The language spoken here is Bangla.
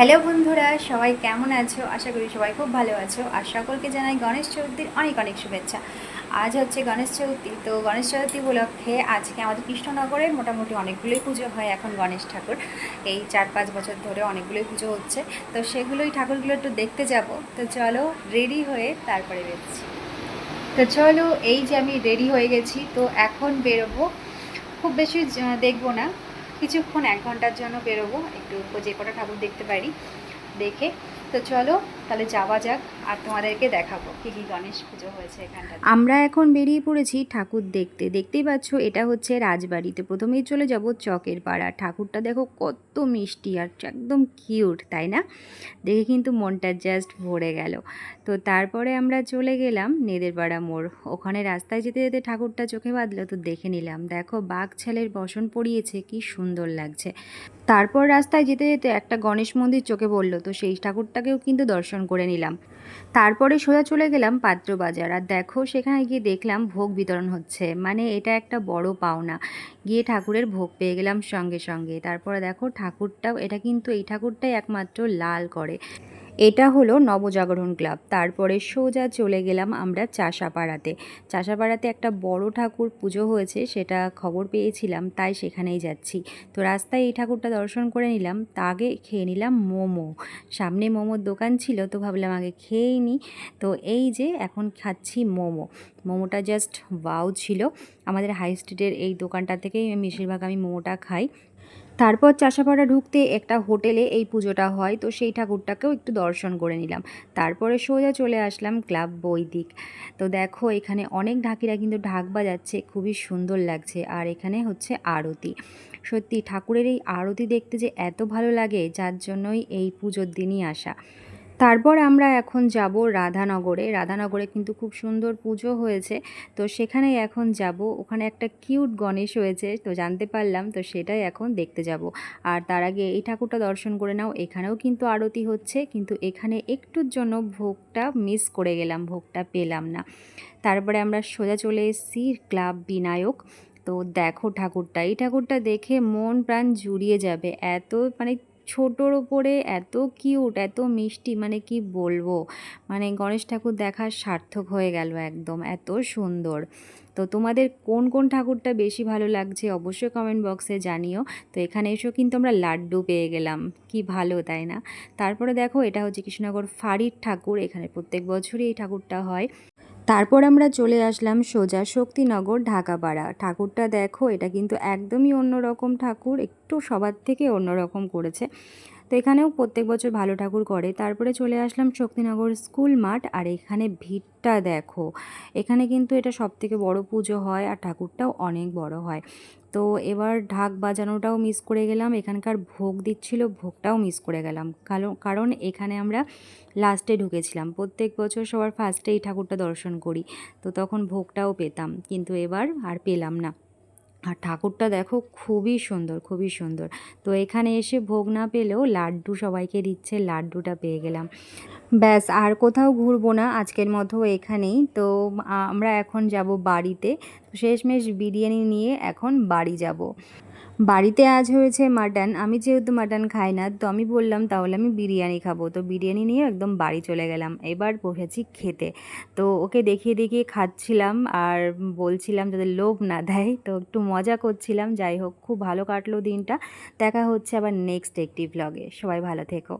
হ্যালো বন্ধুরা, সবাই কেমন আছো? আশা করি সবাই খুব ভালো আছো। আর সকলকে জানাই গণেশ চতুর্থীর অনেক অনেক শুভেচ্ছা। আজ হচ্ছে গণেশ চতুর্থী। তো গণেশ চতুর্থী উপলক্ষে আজকে আমাদের কৃষ্ণনগরে মোটামুটি অনেকগুলোই পুজো হয় এখন গণেশ ঠাকুর। এই 4-5 বছর ধরে অনেকগুলোই পুজো হচ্ছে। তো সেগুলোই ঠাকুরগুলো একটু দেখতে যাব। তো চলো রেডি হয়ে তারপরে বেরোচ্ছি। তো চলো, এই যে আমি রেডি হয়ে গেছি। তো এখন বেরোবো, খুব বেশি দেখবো না, কিছুক্ষণ 1 ঘন্টার জন্য বেরোবো, একটু যে কটা ঠাকুর দেখতে পারি দেখে। তো চলো তাহলে যাওয়া যাক, আর তোমাদেরকে দেখাবো কী কী গণেশ পুজো হয়েছে এখানটাতে। আমরা এখন বেরিয়ে পড়েছি ঠাকুর দেখতে। দেখতেই পাচ্ছ এটা হচ্ছে রাজবাড়িতে। প্রথমেই চলে যাব চকের পাড়া। ঠাকুরটা দেখো কত মিষ্টি আর একদম কিউট, তাই না? দেখে কিন্তু মনটা জাস্ট ভরে গেল। তো তারপরে আমরা চলে গেলাম নেদেরপাড়া মোড়। ওখানে রাস্তায় যেতে যেতে ঠাকুরটা চোখে বাঁধলো, তো দেখে নিলাম। দেখো বাঘ ছেলের বসন পড়িয়েছে, কি সুন্দর লাগছে। তারপর রাস্তায় যেতে যেতে একটা গণেশ মন্দির চোখে পড়লো, তো সেই ঠাকুরটাকেও কিন্তু দর্শন করে নিলাম। তারপরে সোজা চলে গেলাম পাত্র বাজার। আর দেখো সেখানে গিয়ে দেখলাম ভোগ বিতরণ হচ্ছে, মানে এটা একটা বড় পাওনা। গিয়ে ঠাকুরের ভোগ পেয়ে গেলাম সঙ্গে সঙ্গে। তারপরে দেখো ঠাকুরটাও, এটা কিন্তু এই ঠাকুরটাই একমাত্র লাল করে। এটা হলো নবজাগরণ ক্লাব। তারপরে সোজা চলে গেলাম আমরা চাষাপাড়াতে। চাষাপাড়াতে একটা বড় ঠাকুর পুজো হয়েছে, সেটা খবর পেয়েছিলাম, তাই সেখানেই যাচ্ছি। তো রাস্তায় এই ঠাকুরটা দর্শন করে নিলাম, তা আগে খেয়ে নিলাম মোমো। সামনে মোমোর দোকান ছিল, তো ভাবলাম আগে খেয়েই নিই। তো এই যে এখন খাচ্ছি মোমো। মোমোটা জাস্ট ওয়াও ছিল। আমাদের হাই স্ট্রিটের এই দোকানটা থেকেই বেশিরভাগ আমি মোমোটা খাই। তারপর চাষাপাড়া ঢুকতে একটা হোটেলে এই পুজোটা হয়, তো সেই ঠাকুরটাকেও একটু দর্শন করে নিলাম। তারপরে সোজা চলে আসলাম ক্লাব বৈদিক। তো দেখো এখানে অনেক ঢাকিরা কিন্তু ঢাক বাজাচ্ছে, খুবই সুন্দর লাগছে। আর এখানে হচ্ছে আরতি। সত্যি ঠাকুরের এই আরতি দেখতে যে এত ভালো লাগে, যার জন্যই এই পুজোর দিনই আসা। তারপর আমরা এখন যাব রাধানগরে। রাধানগরে কিন্তু খুব সুন্দর পুজো হয়েছে, তো সেখানেই এখন যাব। ওখানে একটা কিউট গণেশ হয়েছে, তো জানতে পারলাম, তো সেটাই এখন দেখতে যাব। আর তার আগে এই ঠাকুরটা দর্শন করে নাও। এখানেও কিন্তু আরতি হচ্ছে, কিন্তু এখানে একটুর জন্য ভোগটা মিস করে গেলাম, ভোগটা পেলাম না। তারপরে আমরা সোজা চলে এসেছি ক্লাব বিনায়ক। তো দেখো ঠাকুরটা, এই ঠাকুরটা দেখে মন প্রাণ জুড়িয়ে যাবে। এত মানে ছোটোর ওপরে এত কিউট, এত মিষ্টি, মানে কি বলবো, মানে গণেশ ঠাকুর দেখার সার্থক হয়ে গেল একদম, এত সুন্দর। তো তোমাদের কোন কোন ঠাকুরটা বেশি ভালো লাগছে অবশ্যই কমেন্ট বক্সে জানিও। তো এখানে এসেও কিন্তু আমরা লাড্ডু পেয়ে গেলাম, কি ভালো তাই না? তারপরে দেখো এটা হচ্ছে কৃষ্ণনগর ফাঁড়ির ঠাকুর। এখানে প্রত্যেক বছরই এই ঠাকুরটা হয়। তারপর আমরা চলে আসলাম সোজা শক্তিনগর ঢাকাপাড়া। ঠাকুরটা দেখো, এটা কিন্তু একদমই অন্যরকম ঠাকুর, একটু সবার থেকে অন্যরকম করেছে। তো এখানেও প্রত্যেক বছর ভালো ঠাকুর করে। তারপরে চলে আসলাম শক্তিনগর স্কুল মাঠ। আর এখানে ভিড়টা দেখো, এখানে কিন্তু এটা সবথেকে বড় পুজো হয়, আর ঠাকুরটাও অনেক বড় হয়। তো এবার ঢাক বাজানোটাও মিস করে গেলাম, এখানকার ভোগ দিচ্ছিল, ভোগটাও মিস করে গেলাম। কারণ এখানে আমরা লাস্টে ঢুকেছিলাম। প্রত্যেক বছর সবার ফার্স্টে এই ঠাকুরটা দর্শন করি, তো তখন ভোগটাও পেতাম, কিন্তু এবার আর পেলাম না। আর ঠাকুরটা দেখো খুবই সুন্দর, খুবই সুন্দর। তো এখানে এসে ভোগ না পেলেও লাড্ডু সবাইকে দিচ্ছে, লাড্ডুটা পেয়ে গেলাম। ব্যাস, আর কোথাও ঘুরবো না আজকের মতো, এখানেই তো। আমরা এখন যাব বাড়িতে। তো শেষমেশ বিরিয়ানি নিয়ে এখন বাড়ি যাব। বাড়িতে আজ হয়েছে মাটন। আমি যেহেতু মাটন খাই না, তো আমি বললাম তাহলে আমি বিরিয়ানি খাবো। তো বিরিয়ানি নিয়ে একদম বাড়ি চলে গেলাম। এবার বসেছি খেতে। তো ওকে দেখিয়ে দেখিয়ে খাচ্ছিলাম, আর বলছিলাম যাতে লোভ না দেয়, তো একটু মজা করছিলাম। যাই হোক, খুব ভালো কাটলো দিনটা। দেখা হচ্ছে আবার নেক্সট একটি ভ্লগে। সবাই ভালো থেকো।